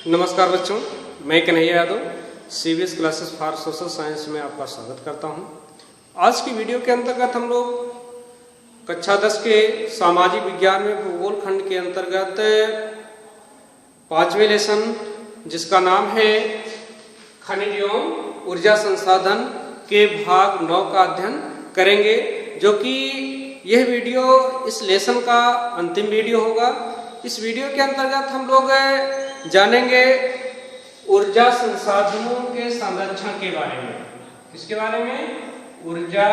नमस्कार बच्चों, मैं Kanhaiya Yadav CBS classes for social science में आपका स्वागत करता हूं। आज की वीडियो के अंतर्गत हम लोग कक्षा 10 के सामाजिक विज्ञान में भूगोल खंड के अंतर्गत 5वें लेसन जिसका नाम है खनिज एवं ऊर्जा संसाधन के भाग 9 का अध्ययन करेंगे, जो कि यह वीडियो इस लेसन का अंतिम वीडियो होगा। इस वीडियो के अंतर्गत हम लोग जानेंगे ऊर्जा संसाधनों के संरक्षण के बारे में। किसके बारे में? ऊर्जा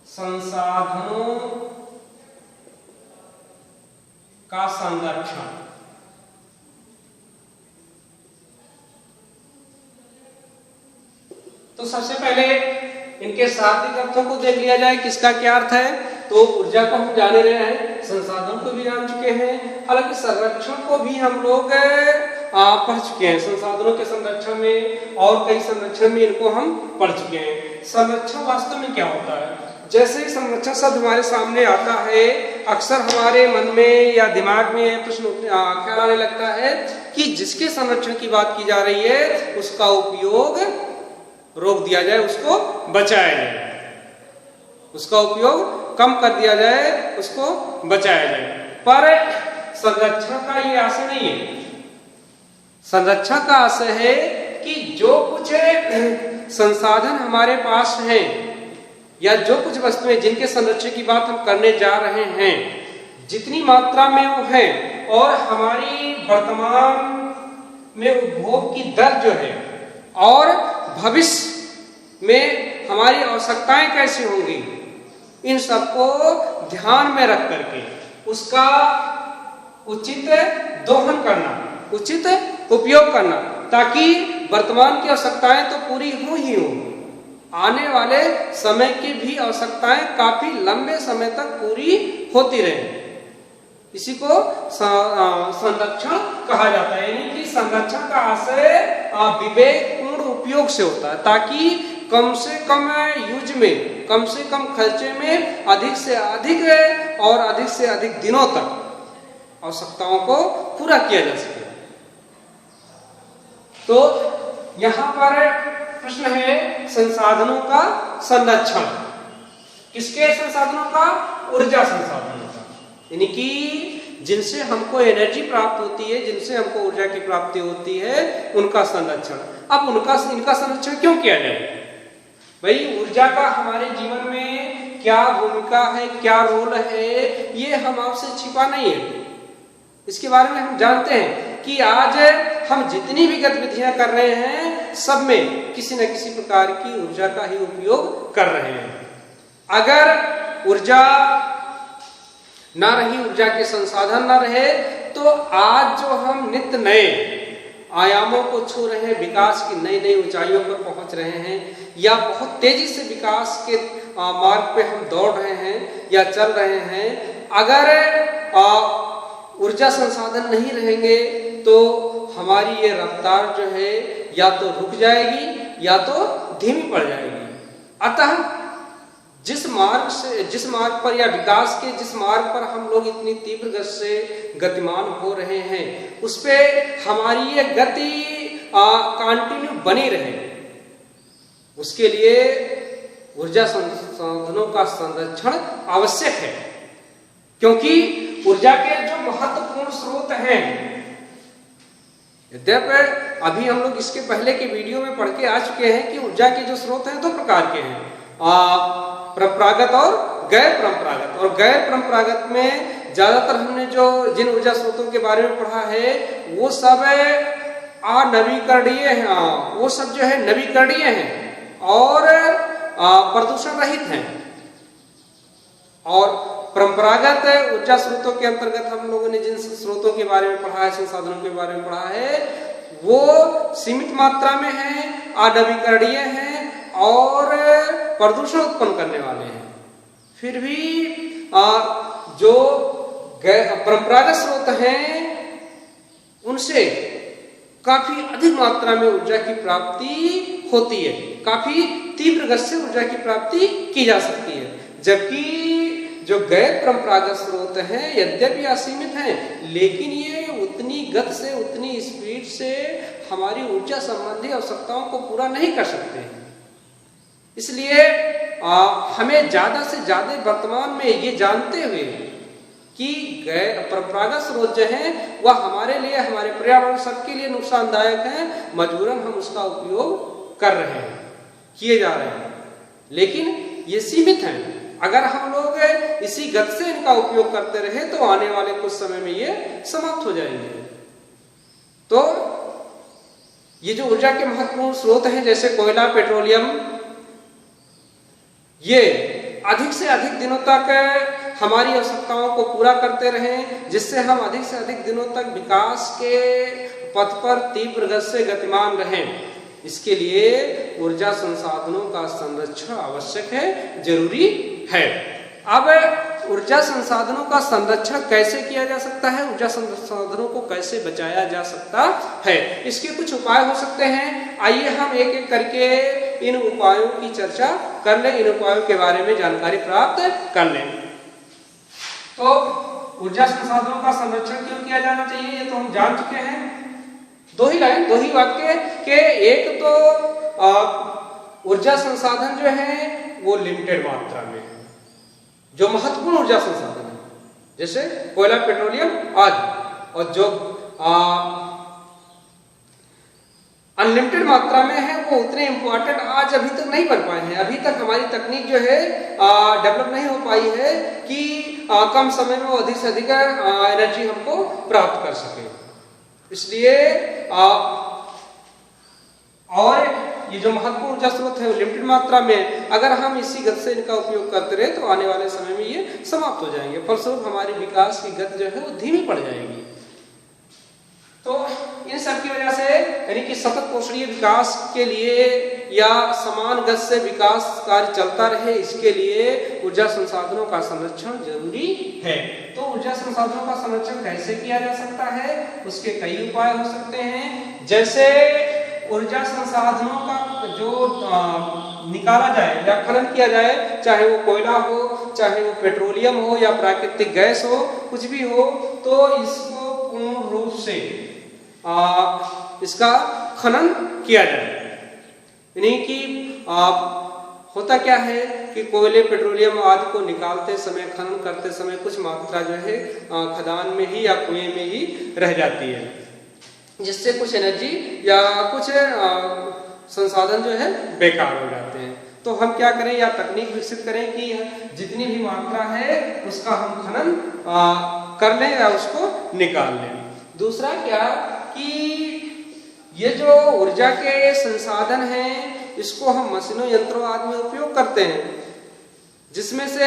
संसाधनों का संरक्षण। तो सबसे पहले इनके शाब्दिक अर्थों को देख लिया जाए, किसका क्या अर्थ है। तो ऊर्जा को हम जान रहे हैं, संसाधन को भी जान चुके हैं, हालांकि संरक्षण को भी हम लोग पढ़ चुके हैं। संसाधनों के संरक्षण में और कई संरक्षण में इनको हम पढ़ चुके हैं। संरक्षण वास्तव में क्या होता है? जैसे ही संरक्षण शब्द हमारे सामने आता है, अक्सर हमारे मन में या दिमाग में प्रश्न ख्याल आने लगता है कि जिसके संरक्षण की बात की जा रही है उसका उपयोग रोक दिया जाए, उसको बचाया जाए, उसका उपयोग कम कर दिया जाए, उसको बचाया जाए। पर संरक्षण का ये आशय नहीं है। संरक्षण का आशय है कि जो कुछ संसाधन हमारे पास हैं या जो कुछ वस्तुएं जिनके संरक्षण की बात हम करने जा रहे हैं, जितनी मात्रा में वो है और हमारी वर्तमान में उपभोग की दर जो है और भविष्य में हमारी आवश्यकताएं कैसी होंगी, इन सबको ध्यान में रख करके उसका उचित दोहन करना, उचित उपयोग करना, ताकि वर्तमान की आवश्यकताएं तो पूरी हो ही हो, आने वाले समय की भी आवश्यकताएं काफी लंबे समय तक पूरी होती रहे। इसी को संरक्षण कहा जाता है। यानी कि संरक्षण का आशय विवेकपूर्ण उपयोग से होता है, ताकि कम से कम यूज में, कम से कम खर्चे में अधिक से अधिक और अधिक से अधिक दिनों तक आवश्यकताओं को पूरा किया जा सके। तो यहाँ पर प्रश्न है संसाधनों का संरक्षण। किसके संसाधनों का? ऊर्जा संसाधनों का, यानी कि जिनसे हमको एनर्जी प्राप्त होती है, जिनसे हमको ऊर्जा की प्राप्ति होती है, उनका संरक्षण। अब इनका संरक्षण क्यों किया जाए? भाई, ऊर्जा का हमारे जीवन में क्या भूमिका है, क्या रोल है, ये हम आपसे छिपा नहीं है। इसके बारे में हम जानते हैं कि आज हम जितनी भी गतिविधियां कर रहे हैं, सब में किसी न किसी प्रकार की ऊर्जा का ही उपयोग कर रहे हैं। अगर ऊर्जा ना रही, ऊर्जा के संसाधन ना रहे, तो आज जो हम नित्य नए आयामों को छू रहे हैं, विकास की नई नई ऊंचाइयों पर पहुंच रहे हैं, या बहुत तेजी से विकास के मार्ग पे हम दौड़ रहे हैं या चल रहे हैं, अगर ऊर्जा संसाधन नहीं रहेंगे तो हमारी ये रफ्तार जो है या तो रुक जाएगी या तो धीमी पड़ जाएगी। अतः जिस मार्ग पर या विकास के जिस मार्ग पर हम लोग इतनी तीव्र गति से गतिमान हो रहे हैं, उस पे हमारी ये गति कंटिन्यू बनी रहे, उसके लिए ऊर्जा संसाधनों का संरक्षण आवश्यक है। क्योंकि ऊर्जा के जो महत्वपूर्ण स्रोत हैं, यद्यपि अभी हम लोग इसके पहले के वीडियो में पढ़ के आ चुके हैं कि ऊर्जा के जो स्रोत हैं 2 प्रकार के हैं, परंपरागत और गैर परंपरागत। और गैर परंपरागत में ज्यादातर हमने जिन ऊर्जा स्रोतों के बारे में पढ़ा है, वो सब नवीकरणीय हैं, वो सब जो है नवीकरणीय हैं और प्रदूषण रहित हैं। और परंपरागत ऊर्जा स्रोतों के अंतर्गत हम लोगों ने जिन स्रोतों के बारे में पढ़ा है, संसाधनों के बारे में पढ़ा है, वो सीमित मात्रा में है, अनवीकरणीय हैं और प्रदूषण उत्पन्न करने वाले हैं। फिर भी जो परंपरागत स्रोत हैं, उनसे काफी अधिक मात्रा में ऊर्जा की प्राप्ति होती है, काफी तीव्र गति से ऊर्जा की प्राप्ति की जा सकती है। जबकि जो गैर परंपरागत स्रोत हैं यद्यपि असीमित हैं, लेकिन ये उतनी गति से, उतनी स्पीड से हमारी ऊर्जा संबंधी आवश्यकताओं को पूरा नहीं कर सकते। इसलिए हमें ज्यादा से ज्यादा वर्तमान में ये जानते हुए कि गैर परंपरागत स्रोत जो है वह हमारे लिए, हमारे पर्यावरण सबके लिए नुकसानदायक है, मजबूरन हम उसका उपयोग कर रहे हैं, किए जा रहे हैं, लेकिन ये सीमित है। अगर हम लोग इसी गति से इनका उपयोग करते रहे तो आने वाले कुछ समय में ये समाप्त हो जाएंगे। तो ये जो ऊर्जा के महत्वपूर्ण स्रोत हैं जैसे कोयला, पेट्रोलियम, ये अधिक से अधिक दिनों तक हमारी आवश्यकताओं को पूरा करते रहें, जिससे हम अधिक से अधिक दिनों तक विकास के पथ पर तीव्र गति से गतिमान रहें। इसके लिए ऊर्जा संसाधनों का संरक्षण आवश्यक है, जरूरी है। अब ऊर्जा संसाधनों का संरक्षण कैसे किया जा सकता है, ऊर्जा संसाधनों को कैसे बचाया जा सकता है, इसके कुछ उपाय हो सकते हैं। आइए हम एक एक करके इन उपायों की चर्चा कर लें, इन उपायों के बारे में जानकारी प्राप्त कर लें। तो ऊर्जा संसाधनों का संरक्षण क्यों किया जाना चाहिए ये तो हम जान चुके हैं। दो ही वाक्य के, एक तो ऊर्जा संसाधन जो है वो लिमिटेड मात्रा में, जो महत्वपूर्ण ऊर्जा संसाधन है जैसे कोयला, पेट्रोलियम आदि, और जो अनलिमिटेड मात्रा में है वो उतने इंपॉर्टेंट आज अभी तक नहीं बन पाए हैं। अभी तक हमारी तकनीक जो है डेवलप नहीं हो पाई है कि कम समय में वो अधिक से अधिक एनर्जी हमको प्राप्त कर सके। इसलिए और ये जो महत्वपूर्ण ऊर्जा स्रोत है वो लिमिटेड मात्रा में, अगर हम इसी गति से इनका उपयोग करते रहे तो आने वाले समय में ये समाप्त हो जाएंगे। फलस्वरूप हमारी विकास की गति जो है वो धीमी पड़ जाएगी। तो इन सब की वजह से यानी कि सतत पोषणीय विकास के लिए या समान गति से विकास कार्य चलता रहे, इसके लिए ऊर्जा संसाधनों का संरक्षण जरूरी है। तो ऊर्जा संसाधनों का संरक्षण कैसे किया जा सकता है, उसके कई उपाय हो सकते हैं। जैसे ऊर्जा संसाधनों का जो निकाला जाए या खनन किया जाए, चाहे वो कोयला हो, चाहे वो पेट्रोलियम हो या प्राकृतिक गैस हो, कुछ भी हो, तो इसको पूर्ण रूप से इसका खनन किया जाए। यानी कि होता क्या है कि कोयले, पेट्रोलियम आदि को निकालते समय, खनन करते समय कुछ मात्रा जो है खदान में ही या कुएं में ही रह जाती है, जिससे कुछ एनर्जी या कुछ संसाधन जो है बेकार हो जाते हैं। तो हम क्या करें, या तकनीक विकसित करें कि जितनी भी मात्रा है उसका हम खनन कर लें या उसको निकाल लें। दूसरा क्या कि ये जो ऊर्जा के संसाधन हैं इसको हम मशीनों, यंत्रों आदि में उपयोग करते हैं, जिसमें से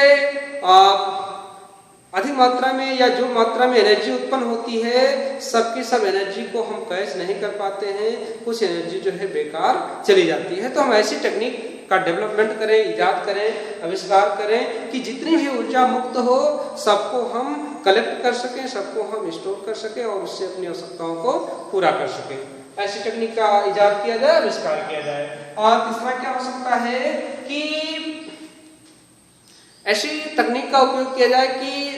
अधिक मात्रा में या जो मात्रा में एनर्जी उत्पन्न होती है, सबकी सब एनर्जी को हम कैच नहीं कर पाते हैं, कुछ एनर्जी जो है बेकार चली जाती है। तो हम ऐसी टेक्निक का डेवलपमेंट करें, इजाद करें, आविष्कार करें कि जितनी भी ऊर्जा मुक्त हो सबको हम कलेक्ट कर सकें, सबको हम स्टोर कर सकें और उससे अपनी आवश्यकताओं को पूरा कर सकें। ऐसी टेक्निक का इजाद किया जाए, आविष्कार किया जाए। और तीसरा क्या हो सकता है कि ऐसी तकनीक का उपयोग किया जाए कि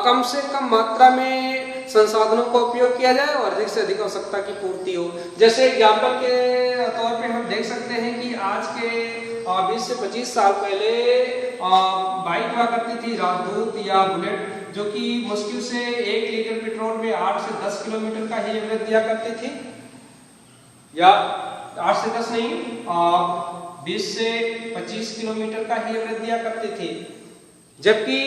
कम से कम मात्रा में संसाधनों का उपयोग किया जाए और अधिक से अधिक आवश्यकता की पूर्ति हो। जैसे एग्जाम्पल के तौर पे हम देख सकते हैं कि आज के 20 से 25 साल पहले बाइक हुआ करती थी, राजदूत या बुलेट, जो कि मुश्किल से 1 लीटर पेट्रोल में 8 से 10 किलोमीटर का ही एवरेज दिया करती थी, या 8 से 10 नहीं, 20 से 25 किलोमीटर का ही एवरेज दिया करती थी। जबकि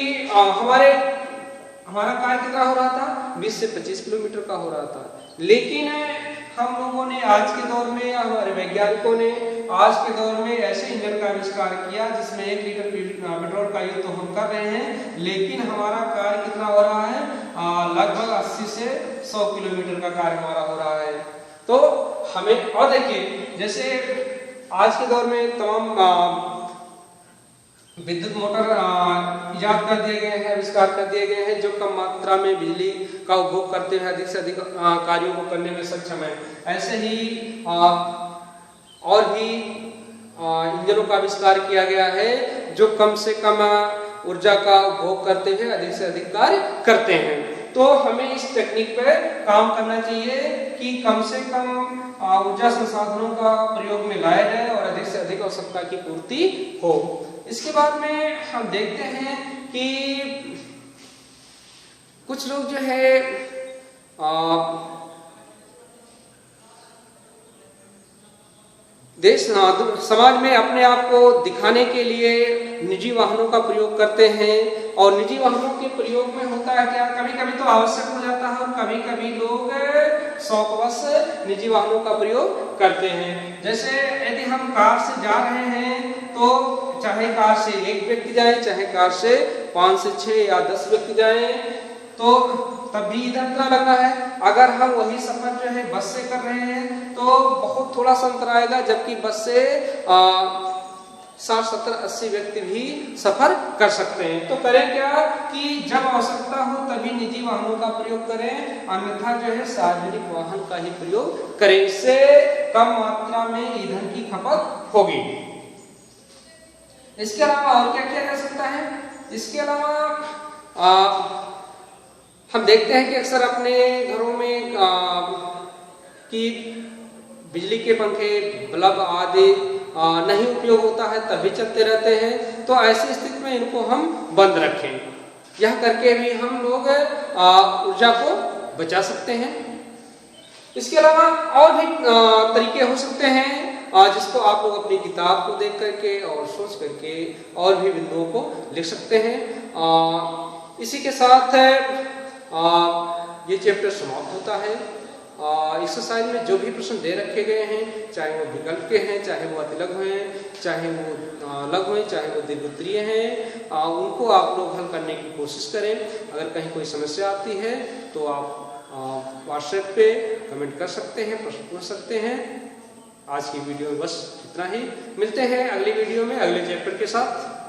हमारा कार्य कितना हो रहा था, 20 से 25 किलोमीटर का हो रहा था। लेकिन हम लोगों ने आज के दौर में, या हमारे वैज्ञानिकों ने आज के दौर में ऐसे इंजन का आविष्कार किया जिसमें 1 लीटर पेट्रोल का यूज तो हम कर रहे हैं, लेकिन हमारा कार्य कितना हो रहा है, लगभग 80 से 100 किलोमीटर का कार्य हमारा हो रहा है। तो हमें, और देखिए जैसे आज के दौर में तमाम विद्युत मोटर इजाद कर दिए गए हैं, आविष्कार कर दिए गए हैं, जो कम मात्रा में बिजली का उपभोग करते हुए अधिक से अधिक कार्यों को करने में सक्षम है। ऐसे ही और भी इंजनों का आविष्कार किया गया है जो कम से कम ऊर्जा का उपभोग करते हुए अधिक से अधिक कार्य करते हैं। तो हमें इस टेक्निक पे काम करना चाहिए कि कम से कम ऊर्जा संसाधनों का प्रयोग में लाया जाए और अधिक से अधिक आवश्यकता की पूर्ति हो। इसके बाद में हम देखते हैं कि कुछ लोग जो है समाज में अपने आप को दिखाने के लिए निजी वाहनों का प्रयोग करते हैं और निजी वाहनों के प्रयोग में होता है क्या, कभी कभी तो आवश्यक हो जाता है और कभी कभी लोग शौकवश निजी वाहनों का प्रयोग करते हैं। जैसे यदि हम कार से जा रहे हैं तो चाहे कार से एक व्यक्ति जाए, चाहे कार से 5 से 6 या 10 व्यक्ति जाए, तो तब भी ईंधन इतना लगना है। अगर हम वही सफर जो है बस से कर रहे हैं तो बहुत थोड़ा सा अंतर आएगा, जबकि बस से 60, 70, 80 व्यक्ति भी सफर कर सकते हैं। तो करें क्या कि जब आवश्यकता हो तभी निजी वाहनों का प्रयोग करें, अन्यथा जो है सार्वजनिक वाहन का ही प्रयोग करें। इससे कम मात्रा में ईंधन की खपत होगी। इसके अलावा और क्या किया जा सकता है? इसके अलावा हम देखते हैं कि अक्सर अपने घरों में कि बिजली के पंखे, बल्ब आदि नहीं उपयोग होता है, तभी चलते रहते हैं। तो ऐसी स्थिति में इनको हम बंद रखें। यह करके भी हम लोग ऊर्जा को बचा सकते हैं। इसके अलावा और भी तरीके हो सकते हैं जिसको आप लोग अपनी किताब को देख करके और सोच करके और भी बिंदुओं को लिख सकते हैं। इसी के साथ ये चैप्टर समाप्त होता है। एक्सरसाइज में जो भी प्रश्न दे रखे गए हैं, चाहे वो विकल्प के हैं, चाहे वो अतिलघु हैं, चाहे वो लघु हैं, चाहे वो दीर्घोत्तरीय हैं, उनको आप लोग हल करने की कोशिश करें। अगर कहीं कोई समस्या आती है तो आप व्हाट्सएप पे कमेंट कर सकते हैं, प्रश्न पूछ सकते हैं। आज की वीडियो में बस इतना ही। मिलते हैं अगली वीडियो में अगले चैप्टर के साथ।